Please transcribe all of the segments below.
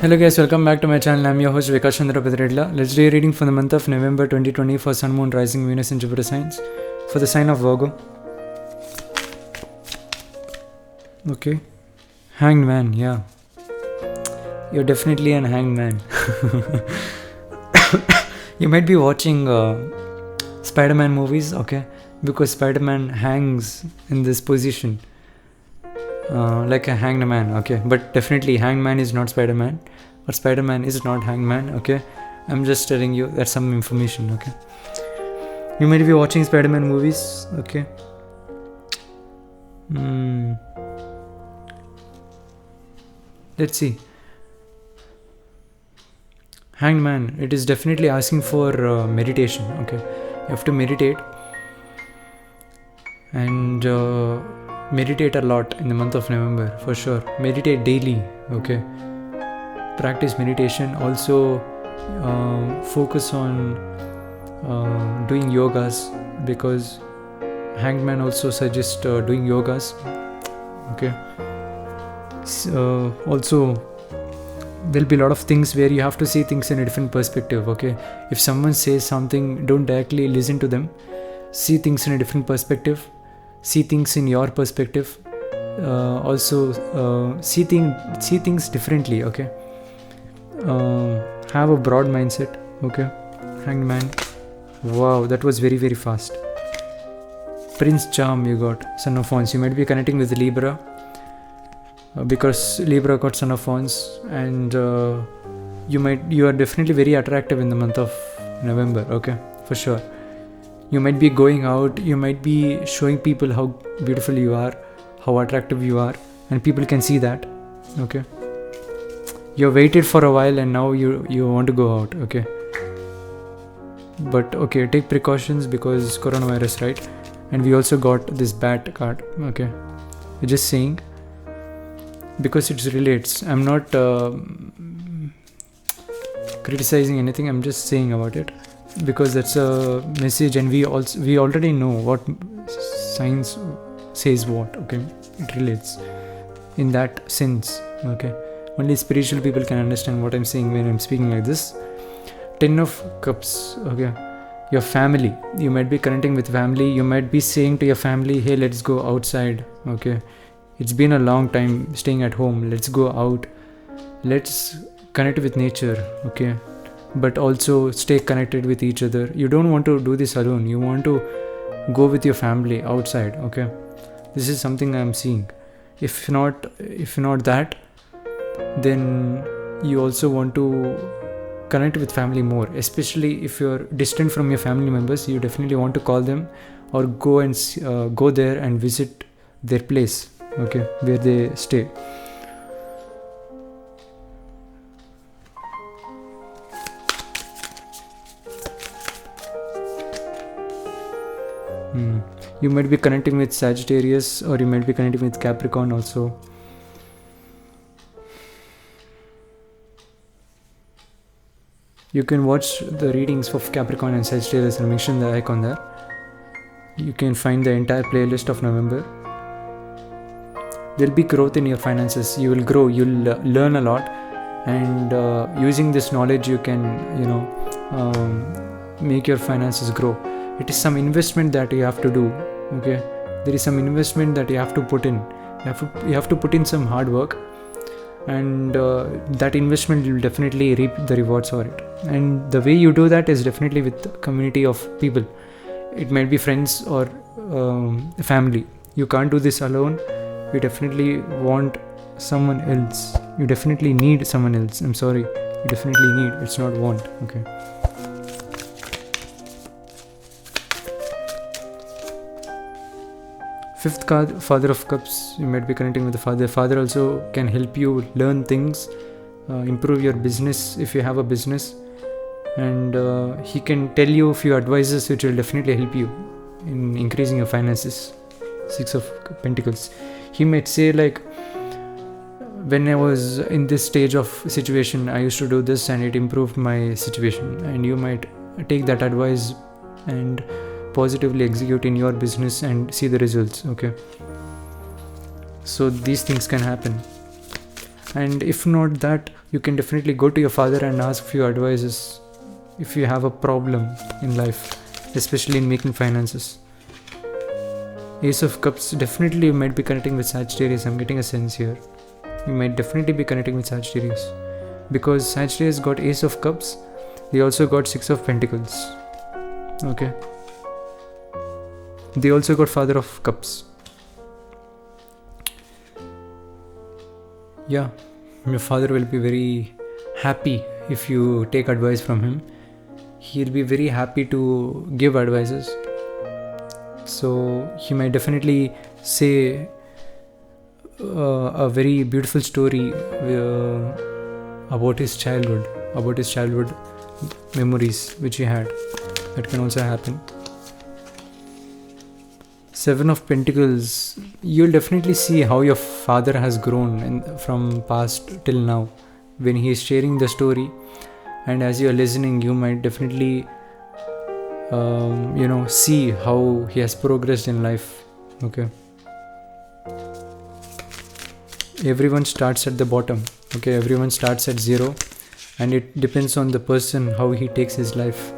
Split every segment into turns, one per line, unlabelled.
Hello guys, welcome back to my channel. I'm your host Vikas Chandra Pedredla. Let's do a reading for the month of November 2020 for Sun, Moon, Rising, Venus and Jupiter signs for the sign of Virgo. Okay. Hanged Man, yeah. You're definitely an hanged man. You might be watching Spider-Man movies, okay? Because Spider-Man hangs in this position. Like a hanged man, okay? But definitely hanged man is not Spider-Man, or Spider-Man is not hanged man, okay? I'm just telling you that's some information, okay? You might be watching Spider-Man movies, okay? Let's see. Hanged man, it is definitely asking for meditation, okay? You have to meditate and meditate a lot in the month of November, for sure. Meditate daily, okay? Practice meditation. Also focus on doing yogas, because hanged man also suggests doing yogas, okay? So, also there'll be a lot of things where you have to see things in a different perspective, okay? If someone says something, don't directly listen to them. See things in a different perspective. See things in your perspective. Also see things differently, okay? Have a broad mindset, okay? Hanged man. Wow, that was very, very fast. Prince Charm you got. Son of Wands. You might be connecting with Libra, because Libra got Son of Wands, and you are definitely very attractive in the month of November, okay? For sure. You might be going out, you might be showing people how beautiful you are, how attractive you are, and people can see that, okay? You waited for a while and now you want to go out, okay? But okay, take precautions because coronavirus, right? And we also got this bat card, okay? Just saying, because it relates. I'm not criticizing anything, I'm just saying about it, because that's a message, and we already know what science says what, okay? It relates in that sense, okay? Only spiritual people can understand what I'm saying when I'm speaking like this. 10 of Cups, okay? Your family, you might be connecting with family. You might be saying to your family, hey, let's go outside, okay? It's been a long time staying at home, let's go out, let's connect with nature, okay? But also stay connected with each other. You don't want to do this alone, you want to go with your family outside, okay? This is something I'm seeing. If not that, then you also want to connect with family more, especially if you're distant from your family members. You definitely want to call them or go there and visit their place, okay, where they stay. You might be connecting with Sagittarius, or you might be connecting with Capricorn also. You can watch the readings of Capricorn and Sagittarius and mention the icon there. You can find the entire playlist of November. There'll be growth in your finances. You will grow, you'll learn a lot, and using this knowledge you can, make your finances grow. It is some investment that you have to do, okay? There is some investment that you have to put in. You have to put in some hard work, and that investment will definitely reap the rewards for it. And the way you do that is definitely with a community of people. It might be friends or family. You can't do this alone. You definitely want someone else. You definitely need someone else. I'm sorry. You definitely need. It's not want, okay? Fifth card, Father of Cups. You might be connecting with the father. Father also can help you learn things, improve your business if you have a business, and he can tell you a few advices which will definitely help you in increasing your finances. Six of Pentacles. He might say like, when I was in this stage of situation, I used to do this and it improved my situation, and you might take that advice and positively execute in your business and see the results, okay? So these things can happen. And if not that, you can definitely go to your father and ask few advices if you have a problem in life, especially in making finances. Ace of Cups, definitely you might be connecting with Sagittarius. I'm getting a sense here. You might definitely be connecting with Sagittarius, because Sagittarius got Ace of Cups. They also got Six of Pentacles. Okay. They also got Father of Cups. Yeah, your father will be very happy if you take advice from him. He'll be very happy to give advices. So he might definitely say a very beautiful story about his childhood memories which he had. That can also happen. Seven of Pentacles, you'll definitely see how your father has grown from past till now when he is sharing the story, and as you are listening, you might definitely see how he has progressed in life. Okay. Everyone starts at the bottom. Okay, everyone starts at zero, and it depends on the person how he takes his life.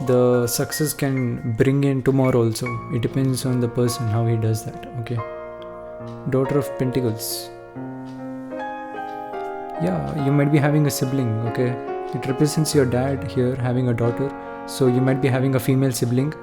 The success can bring in tomorrow also. It depends on the person how he does that. Okay. Daughter of Pentacles. Yeah, you might be having a sibling. Okay. It represents your dad here having a daughter. So you might be having a female sibling.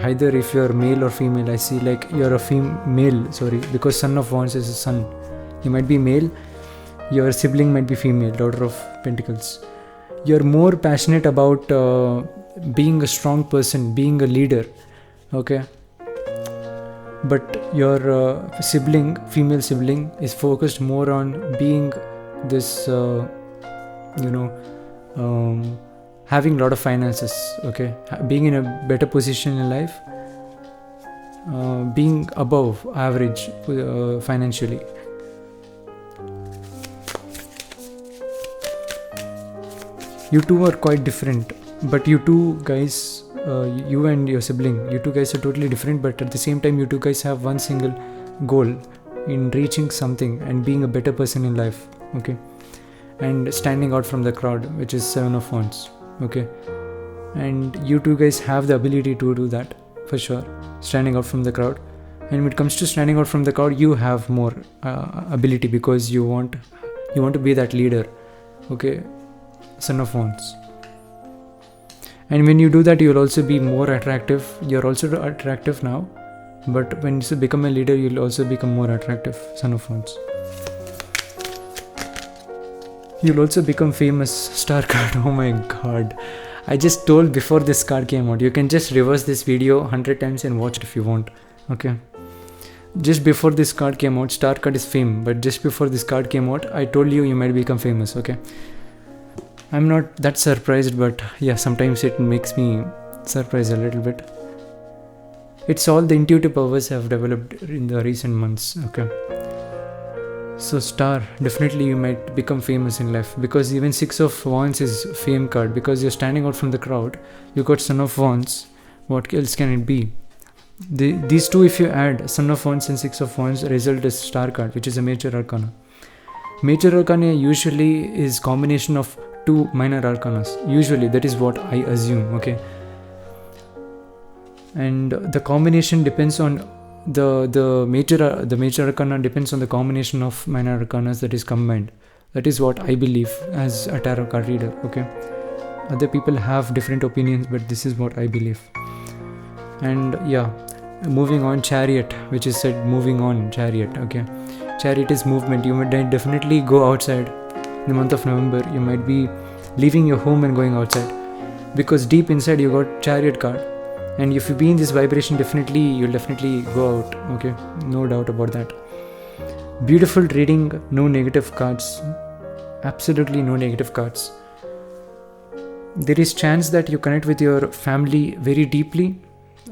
Either if you're male or female. I see like you're a female, because Son of Wands is a son. You might be male. Your sibling might be female, Daughter of Pentacles. You're more passionate about being a strong person, being a leader. Okay. But your sibling, female sibling, is focused more on being this, having a lot of finances. Okay. Being in a better position in life. Being above average financially. You two are quite different, but you two guys, you and your sibling, you two guys are totally different, but at the same time, you two guys have one single goal in reaching something and being a better person in life. Okay. And standing out from the crowd, which is Seven of Wands. Okay. And you two guys have the ability to do that for sure, standing out from the crowd. And when it comes to standing out from the crowd, you have more ability, because you want to be that leader. Okay. Son of Wands. And when you do that, you'll also be more attractive. You're also attractive now, but when you become a leader, you'll also become more attractive. Son of Wands. You'll also become famous. Star card. Oh my god. I just told before this card came out. You can just reverse this video 100 times and watch it if you want. Okay. Just before this card came out, Star card is fame. But just before this card came out, I told you might become famous. Okay. I'm not that surprised, but yeah, sometimes it makes me surprised a little bit. It's all the intuitive powers have developed in the recent months. Okay. So Star, definitely you might become famous in life, because even Six of Wands is fame card, because you're standing out from the crowd. You got Son of Wands. What else can it be? These two, if you add Son of Wands and Six of Wands, result is Star card, which is a major arcana. Major arcana usually is combination of two minor arcanas. Usually, that is what I assume. Okay. And the combination depends on the major arcana depends on the combination of minor arcanas that is combined. That is what I believe as a tarot card reader. Okay. Other people have different opinions, but this is what I believe. And yeah, moving on, Chariot, which is said moving on, Chariot. Okay. Chariot is movement. You might definitely go outside. In the month of November, you might be leaving your home and going outside, because deep inside you got Chariot card. And if you be in this vibration, you'll definitely go out. Okay, no doubt about that. Beautiful reading, no negative cards. Absolutely no negative cards. There is chance that you connect with your family very deeply,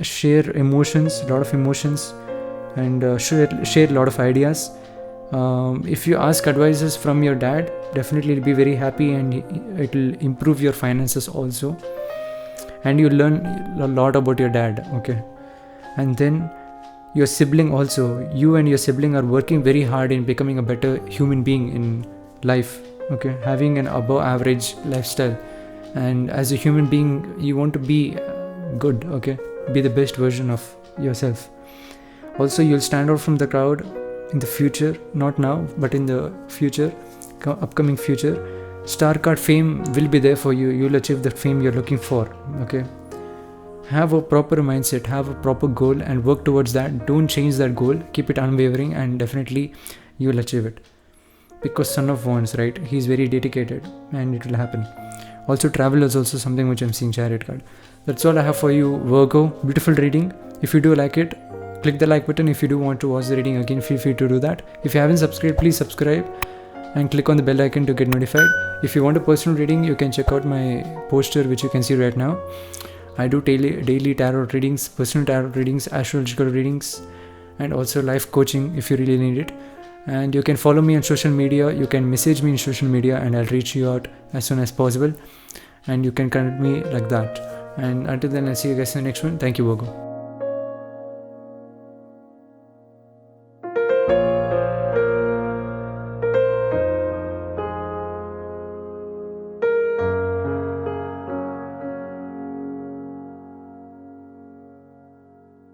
share emotions, a lot of emotions, and share a lot of ideas. If you ask advices from your dad, definitely you'll be very happy, and it will improve your finances also. And you learn a lot about your dad. Okay. And then your sibling also, you and your sibling are working very hard in becoming a better human being in life, okay, having an above average lifestyle, and as a human being you want to be good, okay, be the best version of yourself. Also, you'll stand out from the crowd in the future, not now but in the future, upcoming future. Star card fame will be there for you. You'll achieve the fame you're looking for, okay. Have a proper mindset, have a proper goal, and work towards that. Don't change that goal, keep it unwavering, and definitely you'll achieve it, because son of wands, right, he's very dedicated and it will happen. Also, travel is also something which I'm seeing, chariot card. That's all I have for you, Virgo. Beautiful reading. If you do like it, click the like button. If you do want to watch the reading again, feel free to do that. If you haven't subscribed, please subscribe and click on the bell icon to get notified. If you want a personal reading, you can check out my poster which you can see right now. I do daily tarot readings, personal tarot readings, astrological readings, and also life coaching if you really need it. And you can follow me on social media. You can message me in social media and I'll reach you out as soon as possible. And you can connect me like that. And until then, I'll see you guys in the next one. Thank you, Virgo.